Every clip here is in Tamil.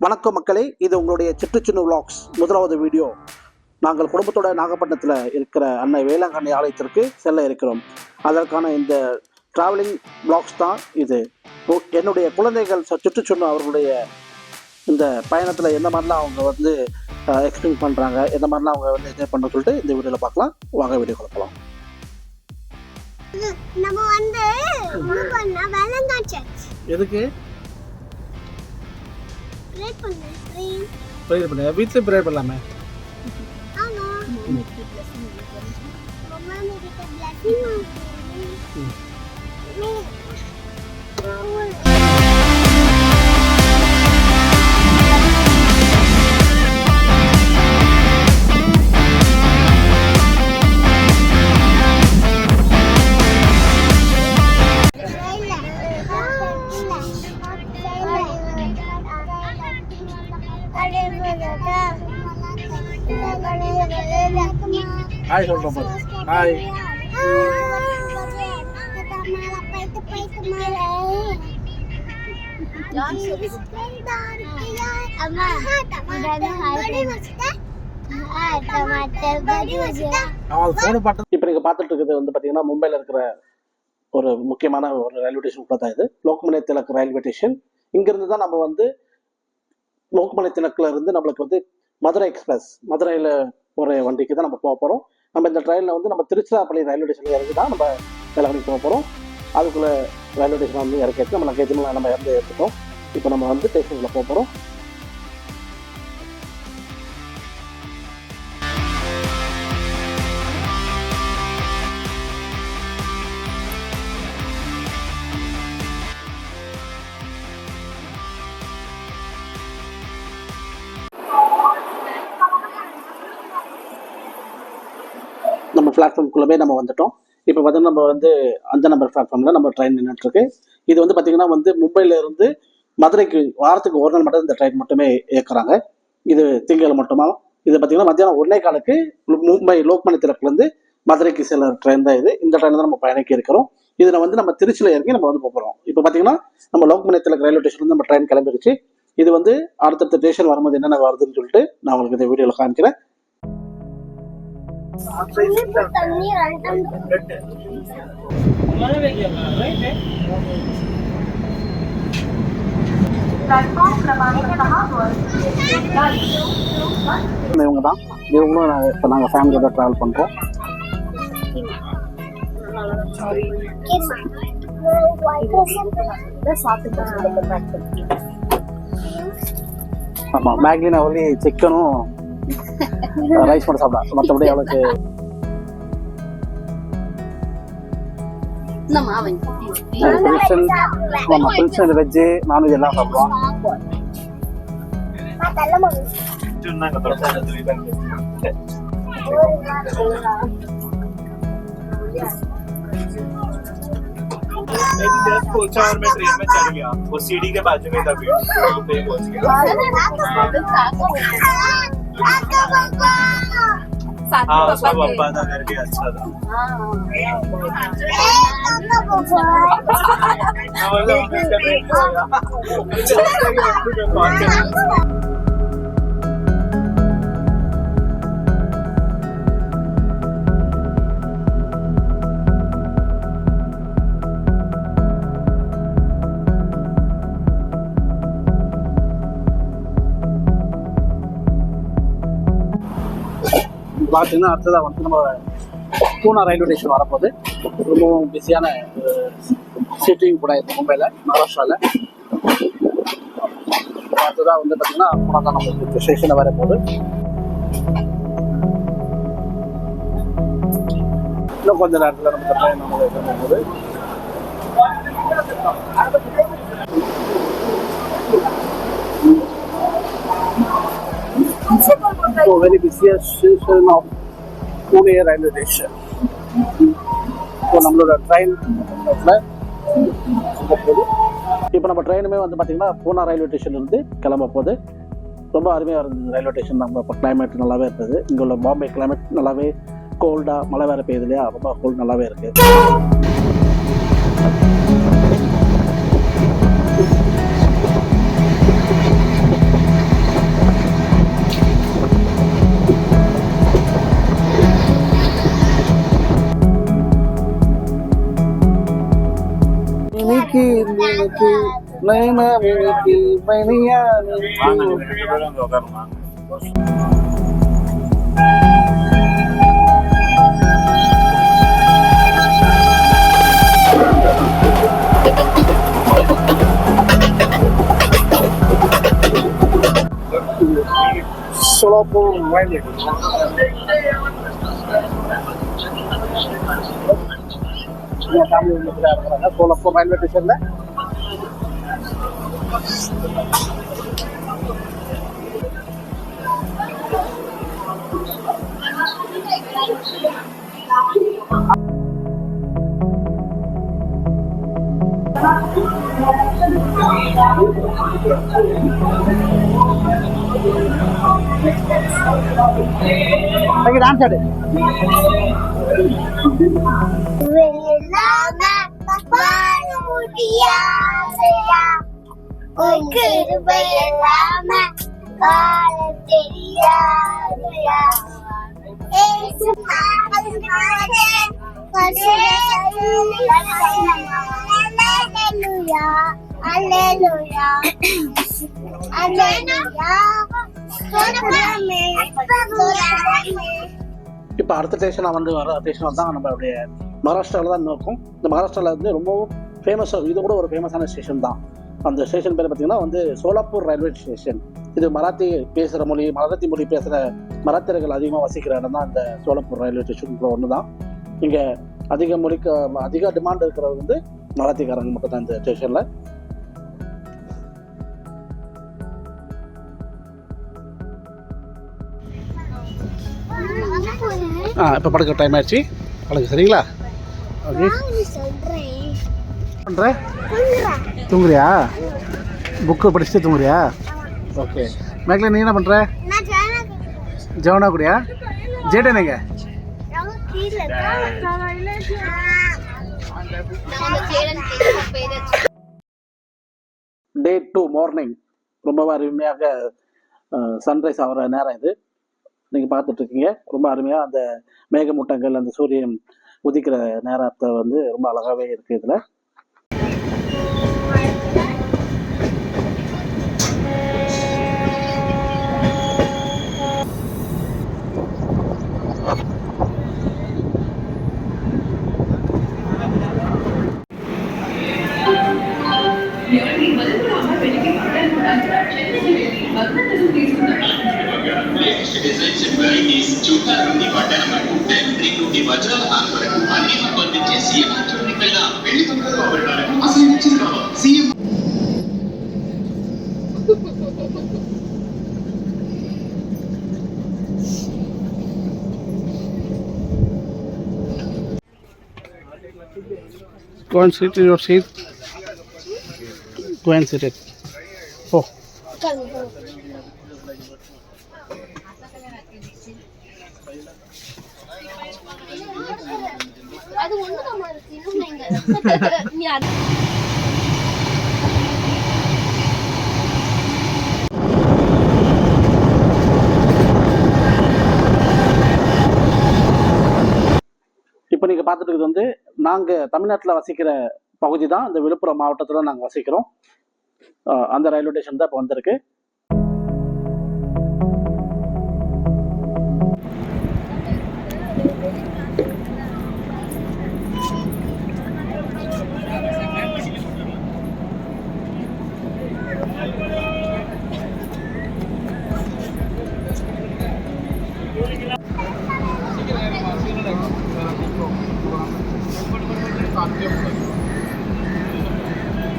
வணக்கம் மக்களே, இது உங்களுடைய சின்ன விலாக்ஸ் முதலாவது வீடியோ. நாங்கள் குடும்பத்தோட நாகப்பட்டினத்தில் இருக்கிற அன்னை வேளாங்கண்ணி ஆலயத்திற்கு செல்ல இருக்கிறோம். அதற்கான இந்த டிராவலிங் விலாக்ஸ் தான் இது. என்னுடைய குழந்தைகள் சுற்றுச்சுன்னு அவர்களுடைய இந்த பயணத்தில் எந்த மாதிரிலாம் அவங்க வந்து எக்ஸ்பிளைன் பண்ணுறாங்க, எந்த மாதிரிலாம் அவங்க வந்து என்ஜாய் பண்ண சொல்லிட்டு இந்த வீடியோவில் பார்க்கலாம். வாங்க வீடியோ கொடுக்கலாம். நம்ம வந்து எதுக்கு ப்ரேயர் பண்ண வீட்டில் ப்ரேயர் பண்ணலாமே. ஹாய் சொல்கிறோம் பாரு. ஹாய். இப்போ நீங்கள் பார்த்துட்டு இருக்கிறது வந்து பார்த்தீங்கன்னா மும்பையில் இருக்கிற ஒரு முக்கியமான ஒரு ரயில்வே ஸ்டேஷன் கூட தான் இது. Lokmanya Tilak railway station. இங்கிருந்து தான் நம்ம வந்து லோக்மான்ய திலக்கில் இருந்து நம்மளுக்கு வந்து மதுரை எக்ஸ்பிரஸ், மதுரையில் போகிற வண்டிக்கு தான் நம்ம போக போகிறோம். நம்ம இந்த ட்ரெயினில் வந்து நம்ம திருச்சிராப்பள்ளி ரயில்வே ஸ்டேஷனில் இறங்கி தான் நம்ம வேளாங்கண்ணி போக போகிறோம். அதுக்குள்ளே ரயில்வே ஸ்டேஷன் வந்து இறக்கிட்டு நம்ம லக்கேஜ்லாம் நம்ம இறந்து எடுத்துட்டோம். இப்போ நம்ம வந்து ஸ்டேஷனுக்குள்ளே போக போகிறோம். நம்ம பிளாட்ஃபார்முக்குள்ளே நம்ம வந்துட்டோம். இப்போ பார்த்தீங்கன்னா நம்ம வந்து 5 நம்பர் பிளாட்ஃபார்மில் நம்ம ட்ரெயின் நின்றுட்டுருக்கு. இது வந்து பார்த்திங்கன்னா வந்து மும்பையிலேருந்து மதுரைக்கு வாரத்துக்கு ஒரு நாள் மட்டும் இந்த ட்ரெயின் மட்டுமே இயக்குறாங்க. இது திங்கள் மட்டுமா. இது பார்த்திங்கன்னா மத்தியானம் 1:15க்கு மும்பை லோக்மான்ய திலக்லேருந்து மதுரைக்கு செல்ல ட்ரெயின் தான் இது. இந்த ட்ரெயின் தான் நம்ம பயணிக்க இருக்கிறோம். இதில் வந்து நம்ம திருச்சியில் இறங்கி நம்ம வந்து போகிறோம். இப்போ பார்த்திங்கன்னா நம்ம லோக்மான்ய திலக் ரயில்வே ஸ்டேஷன்லேருந்து நம்ம ட்ரெயின் கிளம்பிடுச்சு. இது வந்து அடுத்தடுத்த ஸ்டேஷன் வரும்போது என்னென்ன வருதுன்னு சொல்லிட்டு நான் உங்களுக்கு இந்த வீடியோவில் காமிக்கிறேன். இவங்க தான், இவங்களும் இப்போ நாங்கள் ஃபேமிலியோட ட்ராவல் பண்ணுறோம். ஆமாம், மேக்லி நான் ஒன்லி சிக்கனும் ரைஸ் மட்டும் சாப்பிடலாம். மற்றபடி அவளுக்கு வெஜ்ஜு நான்வெஜ் எல்லாம் சாப்பிடுவோம். और मैं ट्रेन में चढ़ गया, वो सीढ़ी के बाजू में था, पे पहुंच गया। हाँ, उसका पप्पा था, घर भी अच्छा था। பார்த்தீங்கன்னா அடுத்ததாக வந்து நம்ம பூனா ரயில்வே ஸ்டேஷன் வரப்போது. ரொம்பவும் பிஸியான சிட்டியும் கூட இருக்குது மும்பையில், மகாராஷ்டிராவில். அடுத்ததாக வந்து பார்த்தீங்கன்னா பூனா தான் நம்மளுக்கு ஸ்டேஷனில் வரப்போகுது. இன்னும் கொஞ்சம் நேரத்தில் நம்ம ட்ரெயின் நம்ம போகுது. So very busiest station of Pune railway station. So நம்மளோட ட்ரெயின் இப்போ நம்ம ட்ரெயினுமே வந்து பார்த்தீங்கன்னா பூனா ரயில்வே ஸ்டேஷன்லேருந்து கிளம்ப போகுது. ரொம்ப அருமையாக இருந்தது ரயில்வே ஸ்டேஷன். நம்ம இப்போ கிளைமேட் நல்லாவே இருந்தது. இங்கே உள்ள பாம்பே கிளைமேட் நல்லாவே கோல்டாக, மழை வேறு பெய்யுது இல்லையா, ரொம்ப கோல்டு நல்லாவே இருக்குது. மினுக்கு நைனா மினுக்கு பனியா வாங்க நீங்க 2 பேரும் அங்க உட்காருங்க. Solapur railway. Solapur railway station la lagi dance ada. இப்போ அடுத்த ஸ்டேஷன் வந்து வர ஸ்டேஷன் தான் நம்ம அப்படியே மகாராஷ்டிராவில் தான் இருக்கும். இந்த மகாராஷ்டிராவில் வந்து ரொம்பவும் ஃபேமஸாக, இது கூட ஒரு ஃபேமஸான ஸ்டேஷன் தான். அந்த ஸ்டேஷன் பேர் பார்த்தீங்கன்னா வந்து சோலாப்பூர் ரயில்வே ஸ்டேஷன். இது மராத்தி மொழி பேசுகிற மராத்தியர்கள் அதிகமாக வசிக்கிற இடம் தான் இந்த சோலாப்பூர் ரயில்வே ஸ்டேஷன் ஒன்று தான். இங்கே அதிக டிமாண்ட் இருக்கிறது வந்து மராத்திக்காரங்க மட்டும் தான் இந்த ஸ்டேஷனில். இப்போ படுக்க டைம் ஆயிடுச்சு, படுக்க சரிங்களா? ஓகே, பண்ணுற தூங்குறியா? புக்கு படிச்சுட்டு தூங்குறியா? ஓகே. மேக்ல நீ என்ன பண்ணுற? ஜவனா கூடியா? ஜேடனுங்க Day 2 மார்னிங் ரொம்ப அருமையாக சன்ரைஸ் ஆகிற நேரம் இது நீங்கள் பார்த்துட்ருக்கீங்க. ரொம்ப அருமையாக அந்த மேகமூட்டங்கள், அந்த சூரியன் உதிக்கிற நேரத்தை வந்து ரொம்ப அழகாகவே இருக்குது இதில். Go and sit in your seat. Go and sit it. Oh. அது ஒண்ணுதான் மாதிரி நீங்க இப்போ நீங்கள் பார்த்துட்டு இருக்கிறது வந்து நாங்கள் தமிழ்நாட்டில் வசிக்கிற பகுதி தான். இந்த விழுப்புரம் மாவட்டத்தில் நாங்கள் வசிக்கிறோம். அந்த ரயில்வே ஸ்டேஷன் தான் இப்போ வந்திருக்கு.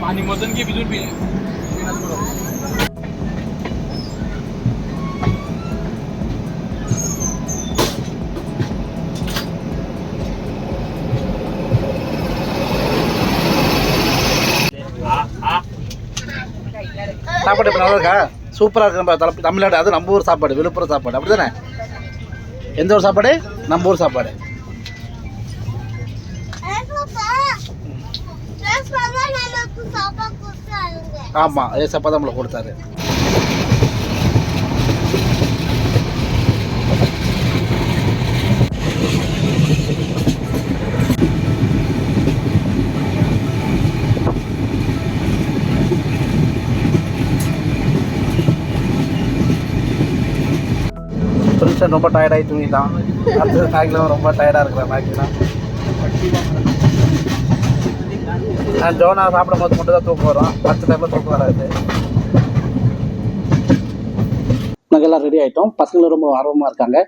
पानी मोजन की बिजूर भी சாப்பாடு இப்போ நல்லா இருக்கா? சூப்பராக இருக்கு. நம்ம தமிழ்நாடு, அது நம்ம ஊர் சாப்பாடு, விழுப்புரம் சாப்பாடு, அப்படி தானே? எந்த ஒரு சாப்பாடு? நம்ம ஊர் சாப்பாடு. ஆமாம், அதே சாப்பாடு நம்மளுக்கு கொடுத்தாரு. கிருஷ்ணன் ரொம்ப டயர்டாகி தூங்கிட்டான். அடுத்தது மேக்லாம் ரொம்ப டயர்டாக இருக்கிற மேக்லாம். நான் ஜோனா சாப்பிடும் போது மட்டும் தான் தூக்கம் வரும், மற்ற டைமில் தூக்கம் வராது. நாங்கள் எல்லாம் ரெடி ஆகிட்டோம். பசங்களும் ரொம்ப ஆர்வமாக இருக்காங்க.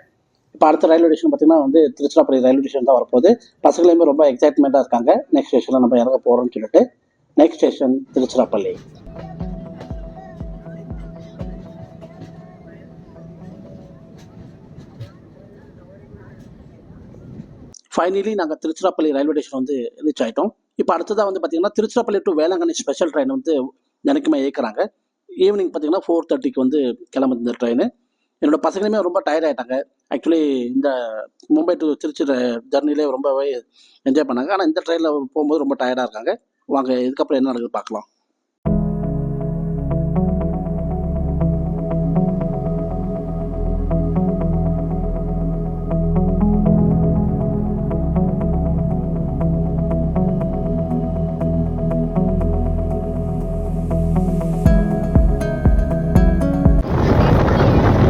இப்போ அடுத்த ரயில்வே ஸ்டேஷன் பார்த்திங்கன்னா வந்து திருச்சிராப்பள்ளி ரயில்வே ஸ்டேஷன் தான் வரப்போகுது. பசங்களையுமே ரொம்ப எக்ஸைட்மெண்ட்டாக இருக்காங்க. நெக்ஸ்ட் ஸ்டேஷனில் நம்ம இறங்க போகிறோம்னு சொல்லிட்டு. Next station Tiruchirappalli. ஃபைனலி நாங்கள் திருச்சிராப்பள்ளி ரயில்வே ஸ்டேஷன் வந்து ரீச் ஆகிட்டோம். இப்போ அடுத்ததாக வந்து பார்த்திங்கன்னா Tiruchirappalli to Velankanni special train வந்து எனக்குமே இயக்குறாங்க. ஈவினிங் பார்த்திங்கன்னா 4:30 வந்து கிளம்புது இந்த ட்ரெயின். என்னோடய பசங்களுமே ரொம்ப டயர்ட் ஆகிட்டாங்க. ஆக்சுவலி இந்த மும்பை டு திருச்சி ஜர்னிலே ரொம்பவே என்ஜாய் பண்ணாங்க. ஆனால் இந்த ட்ரெயினில் போகும்போது ரொம்ப டயர்டாக இருக்காங்க. வாங்க இதுக்கப்புறம் என்ன நடக்குது பார்க்கலாம்.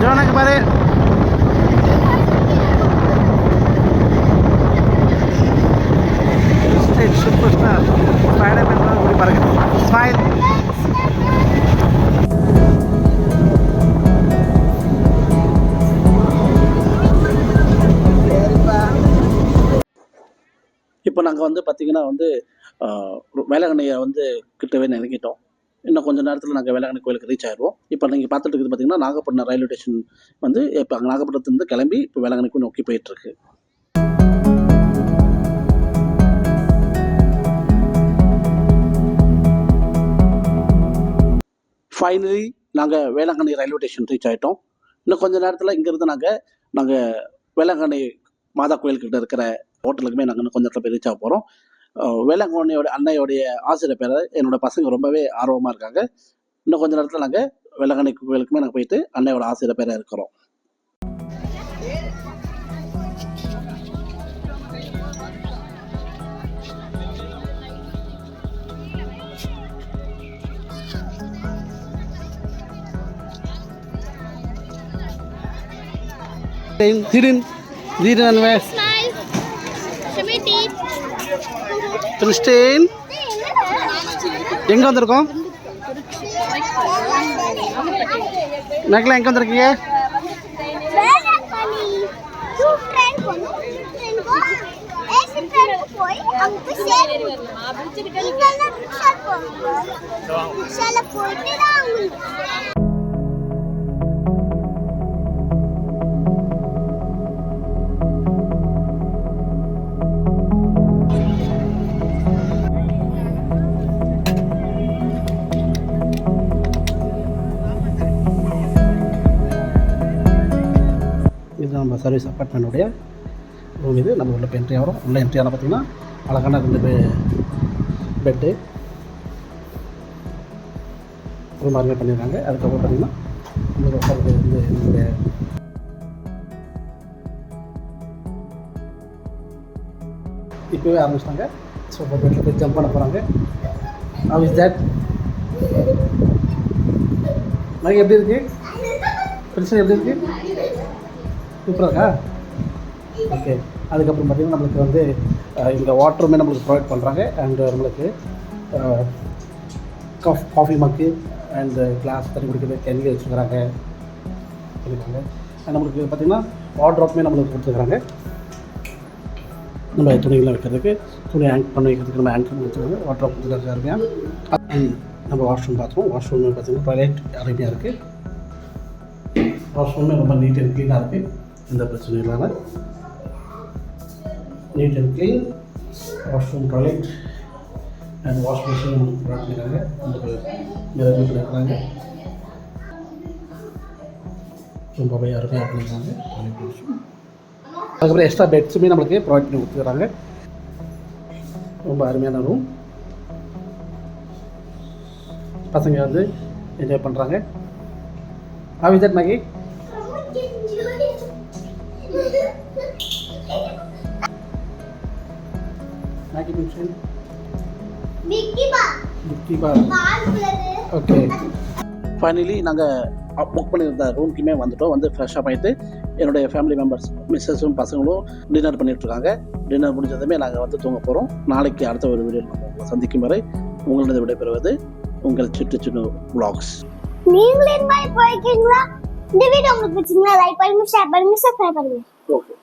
ஜோனாக்கு பாரு, சூப்பர் ஸ்டார் ஸ்பைடர்மேன் ஓடி பாருங்க. ஸ்மைல். இப்போ நாங்கள் வந்து பார்த்திங்கன்னா வந்து வேளாங்கண்ணியை வந்து கிட்டவே நெருங்கிட்டோம். இன்னும் கொஞ்சம் நேரத்தில் நாங்கள் வேளாங்கண்ணி கோயிலுக்கு ரீச் ஆயிடுவோம். இப்போ நீங்கள் பார்த்துட்டு இருக்குது பார்த்திங்கன்னா நாகப்பட்டினம் ரயில்வே ஸ்டேஷன் வந்து இப்போ நாகப்பட்டினத்துலேருந்து கிளம்பி இப்போ வேளாங்கண்ணிக்கு நோக்கி போயிட்டுருக்கு. ஃபைனலி நாங்கள் வேளாங்கண்ணி ரயில்வே ஸ்டேஷன் ரீச் ஆகிட்டோம். இன்னும் கொஞ்சம் நேரத்தில் இங்கேருந்து நாங்கள் வேளாங்கண்ணி மாதா கோயில்கிட்ட இருக்கிற ஹோட்டலுக்குமே நாங்கள் இன்னும் கொஞ்சம் நேரத்தில் போய் ரீச் ஆக போகிறோம். வேளாங்கண்ணியோட அன்னையோடைய ஆசிரியர் பேரை என்னோடய பசங்க ரொம்பவே ஆர்வமாக இருக்காங்க. இன்னும் கொஞ்சம் நேரத்தில் நாங்கள் வேளாங்கண்ணி கோயிலுக்குமே நாங்கள் போயிட்டு அன்னையோட ஆசிரியர் பேரை இருக்கிறோம். எங்க வந்திருக்கோம்? மேக்லாம் எங்க வந்திருக்கீங்க? இதுதான் நம்ம சர்வீஸ் அப்பார்ட்மெண்ட்டுடைய ரூம். இது நம்ம உள்ள என்ட்ரி ஆகிறோம். உள்ள என்ட்ரி ஆனால் பார்த்திங்கன்னா அழகான 2 பெட்டு ரூம் அரேஞ்ச் பண்ணியிருக்காங்க. அதுக்கப்புறம் பார்த்திங்கன்னா நம்மளுக்கு உட்கார்றது வந்து என்னுடைய இப்போவே ஆரம்பிச்சிட்டாங்க. ஸோ இப்போ பெட்டில் போய் ஜம்ப் பண்ண போகிறாங்க. How is that? மகி எப்படி இருக்குது? பிரச்சனை எப்படி இருக்குது? சூப்பராக இருக்கா? ஓகே. அதுக்கப்புறம் பார்த்திங்கன்னா நம்மளுக்கு வந்து இங்கே வாட்டருமே நம்மளுக்கு ப்ரொவைட் பண்ணுறாங்க. அண்ட் நம்மளுக்கு காஃபி மக்கு அண்டு கிளாஸ் தண்ணி குடிக்கிறது கேன்லேயே வச்சுக்கிறாங்க. அண்ட் நம்மளுக்கு பார்த்திங்கன்னா வார்ட்ரோப்புமே நம்மளுக்கு கொடுத்துருக்குறாங்க. நம்ம துணிகள்லாம் வைக்கிறதுக்கு, துணி ஹேங் பண்ணி வைக்கிறதுக்கு நம்ம ஹேங் பண்ணி வச்சுருக்காங்க. வாட்ரோப் கொடுத்துருக்காங்க அருமையாக. நம்ம வாஷ்ரூம் பார்த்துருவோம். வாஷ்ரூம் பார்த்திங்கன்னா டாய்லெட் அருமையாக இருக்குது. வாஷ்ரூமே ரொம்ப நீட் அண்ட் க்ளீனாக இருக்குது. எந்த பிரச்சனையும் இல்லாமல் neat and clean washroom, toilet and wash machine provide பண்ணியிருக்காங்க. நமக்கு மிரர் பண்ணியிருக்காங்க. ரொம்பவே அருமையாக பண்ணியிருக்காங்க டாய்லெட் வாஷ்ரூம். அதுக்கப்புறம் எக்ஸ்ட்ரா பெட்ஸுமே நம்மளுக்கு ப்ரொவைட் பண்ணி கொடுத்துருக்காங்க. ரொம்ப அருமையான ரூம். பசங்க வந்து என்ஜாய் பண்ணுறாங்க. How is that, Maggie? Maggie mentioned Mickey Bar. Okay. Finally, நாங்கள் புக் பண்ணியிருந்த ரூம்க்குமே வந்துட்டோம். வந்து ஃப்ரெஷ்ஷப் ஆகிட்டு என்னுடைய ஃபேமிலி மெம்பர்ஸ் மிஸ்ஸஸும் பசங்களும் டின்னர் பண்ணிகிட்ருக்காங்க. டின்னர் முடிஞ்சதுமே நாங்கள் வந்து தூங்க போகிறோம். நாளைக்கு அடுத்த ஒரு வீடியோவில் நம்ம உங்களை சந்திக்கும் வரை உங்களது விடைபெறுவது உங்கள் சிட்டு சின்ன vlogs. நீங்களே இந்த மாதிரி போய்க்கிறீங்களா? இந்த வீடியோ உங்களுக்கு பிடிச்சிருந்தா லைக் பண்ணுங்க, ஷேர் பண்ணுங்க, சப்ஸ்கிரைப் பண்ணுங்க. ஓகே.